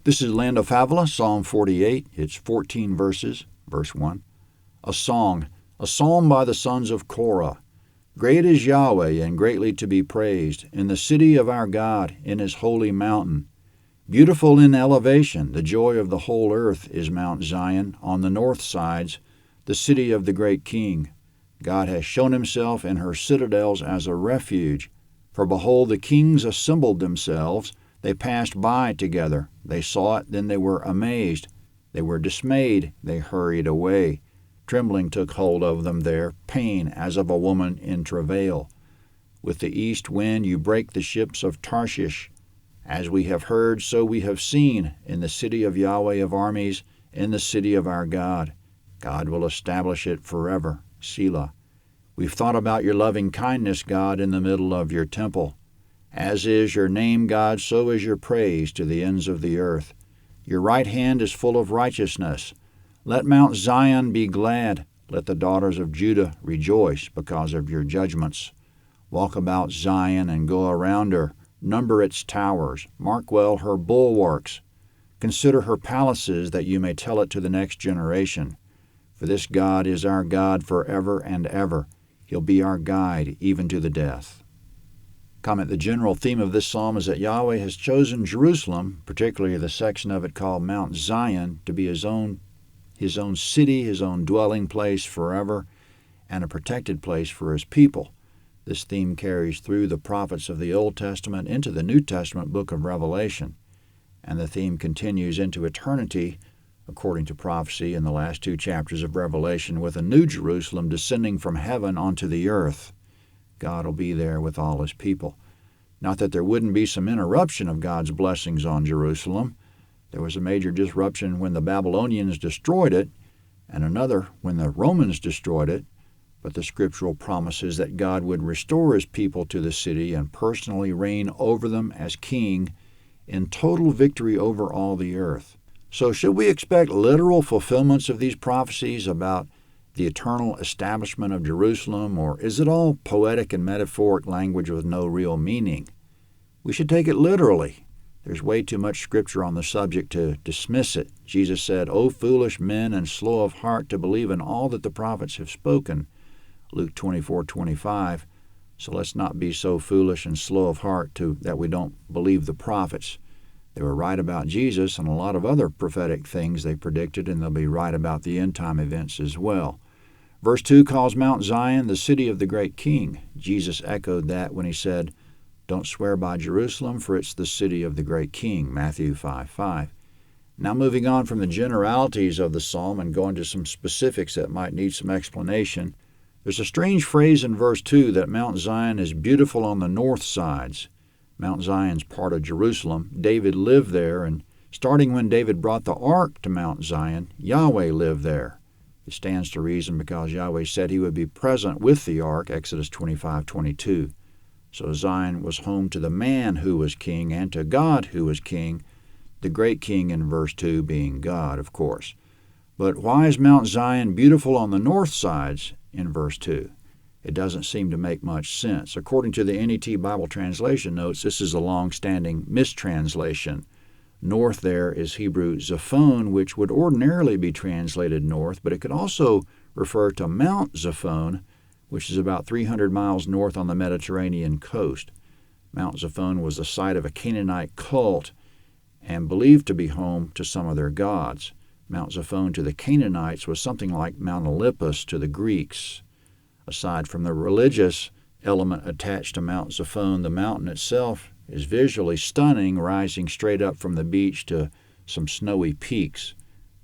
This is Land of Havilah, Psalm 48. It's 14 verses. Verse 1. A song, a psalm by the sons of Korah. Great is Yahweh, and greatly to be praised, in the city of our God, in his holy mountain. Beautiful in elevation, the joy of the whole earth is Mount Zion, on the north sides, the city of the great King. God has shown himself in her citadels as a refuge. For behold, the kings assembled themselves. They passed by together. They saw it, then they were amazed. They were dismayed. They hurried away. Trembling took hold of them there, pain as of a woman in travail. With the east wind you break the ships of Tarshish. As we have heard, so we have seen, in the city of Yahweh of armies, in the city of our God. God will establish it forever. Selah. We've thought about your loving kindness, God, in the middle of your temple. As is your name, God, so is your praise to the ends of the earth. Your right hand is full of righteousness. Let Mount Zion be glad. Let the daughters of Judah rejoice because of your judgments. Walk about Zion and go around her. Number its towers. Mark well her bulwarks. Consider her palaces, that you may tell it to the next generation. For this God is our God forever and ever. He'll be our guide even to the death. Comment: the general theme of this psalm is that Yahweh has chosen Jerusalem, particularly the section of it called Mount Zion, to be his own city, his own dwelling place forever, and a protected place for his people. This theme carries through the prophets of the Old Testament into the New Testament book of Revelation, and the theme continues into eternity, according to prophecy in the last 2 chapters of Revelation, with a new Jerusalem descending from heaven onto the earth. God will be there with all his people. Not that there wouldn't be some interruption of God's blessings on Jerusalem. There was a major disruption when the Babylonians destroyed it, and another when the Romans destroyed it, but the scriptural promises that God would restore his people to the city and personally reign over them as king in total victory over all the earth. So should we expect literal fulfillments of these prophecies about the eternal establishment of Jerusalem, or is it all poetic and metaphoric language with no real meaning? We should take it literally. There's way too much scripture on the subject to dismiss it. Jesus said, "O foolish men and slow of heart to believe in all that the prophets have spoken," Luke 24:25. So let's not be so foolish and slow of heart that we don't believe the prophets. They were right about Jesus and a lot of other prophetic things they predicted, and they'll be right about the end-time events as well. Verse 2 calls Mount Zion the city of the great King. Jesus echoed that when he said, "Don't swear by Jerusalem, for it's the city of the great King," Matthew 5:5. Now moving on from the generalities of the psalm and going to some specifics that might need some explanation, there's a strange phrase in verse 2 that Mount Zion is beautiful on the north sides. Mount Zion's part of Jerusalem. David lived there, and starting when David brought the ark to Mount Zion, Yahweh lived there. It stands to reason because Yahweh said he would be present with the ark, Exodus 25:22. So Zion was home to the man who was king and to God who was king, the great king in verse 2 being God, of course. But why is Mount Zion beautiful on the north sides in verse 2? It doesn't seem to make much sense. According to the NET Bible Translation notes, this is a long-standing mistranslation. North there is Hebrew Zaphon, which would ordinarily be translated north, but it could also refer to Mount Zaphon, which is about 300 miles north on the Mediterranean coast. Mount Zaphon was the site of a Canaanite cult and believed to be home to some of their gods. Mount Zaphon to the Canaanites was something like Mount Olympus to the Greeks. Aside from the religious element attached to Mount Zaphon, the mountain itself is visually stunning, rising straight up from the beach to some snowy peaks.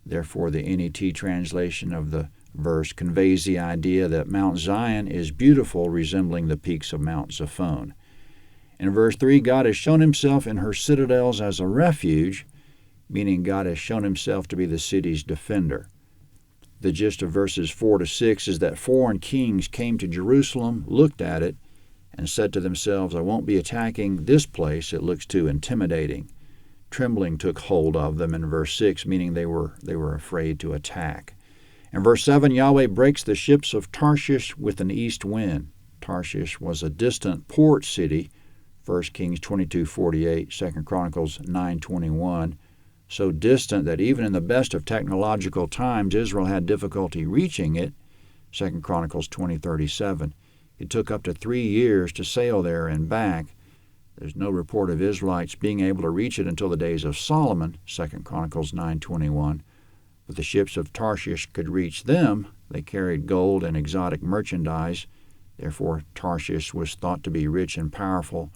Therefore, the NET translation of the verse conveys the idea that Mount Zion is beautiful, resembling the peaks of Mount Zaphon. In verse 3, God has shown himself in her citadels as a refuge, meaning God has shown himself to be the city's defender. The gist of verses 4 to 6 is that foreign kings came to Jerusalem, looked at it, and said to themselves, "I won't be attacking this place. It looks too intimidating." Trembling took hold of them in verse 6, meaning they were afraid to attack. In verse 7, Yahweh breaks the ships of Tarshish with an east wind. Tarshish was a distant port city, 1 Kings 22:48, 2 Chronicles 9:21. so distant that even in the best of technological times, Israel had difficulty reaching it. 2 Chronicles 20:37. It took up to 3 years to sail there and back. There's no report of Israelites being able to reach it until the days of Solomon, 2 Chronicles 9:21. But the ships of Tarshish could reach them. They carried gold and exotic merchandise. Therefore, Tarshish was thought to be rich and powerful,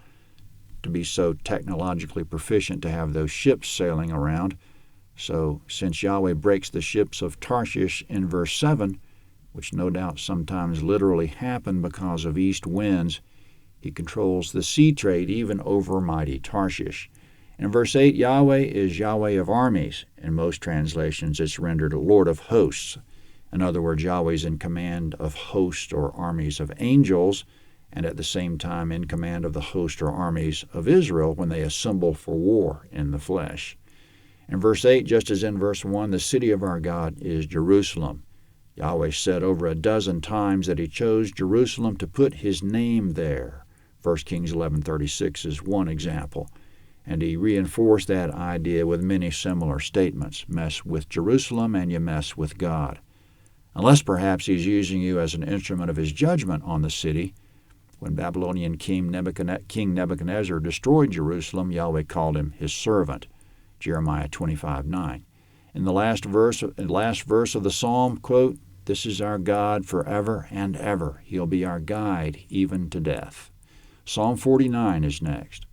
to be so technologically proficient to have those ships sailing around. So, since Yahweh breaks the ships of Tarshish in verse 7, which no doubt sometimes literally happen because of east winds, he controls the sea trade even over mighty Tarshish. In verse 8, Yahweh is Yahweh of armies. In most translations, it's rendered Lord of hosts. In other words, Yahweh is in command of hosts or armies of angels, and at the same time in command of the host or armies of Israel when they assemble for war in the flesh. In verse 8, just as in verse 1, the city of our God is Jerusalem. Yahweh said over a dozen times that he chose Jerusalem to put his name there. 1 Kings 11:36 is one example. And he reinforced that idea with many similar statements. Mess with Jerusalem and you mess with God. Unless perhaps he's using you as an instrument of his judgment on the city. When Babylonian King Nebuchadnezzar destroyed Jerusalem, Yahweh called him his servant. Jeremiah 25:9. In the last verse of the psalm, quote, "This is our God forever and ever. He'll be our guide even to death." Psalm 49 is next.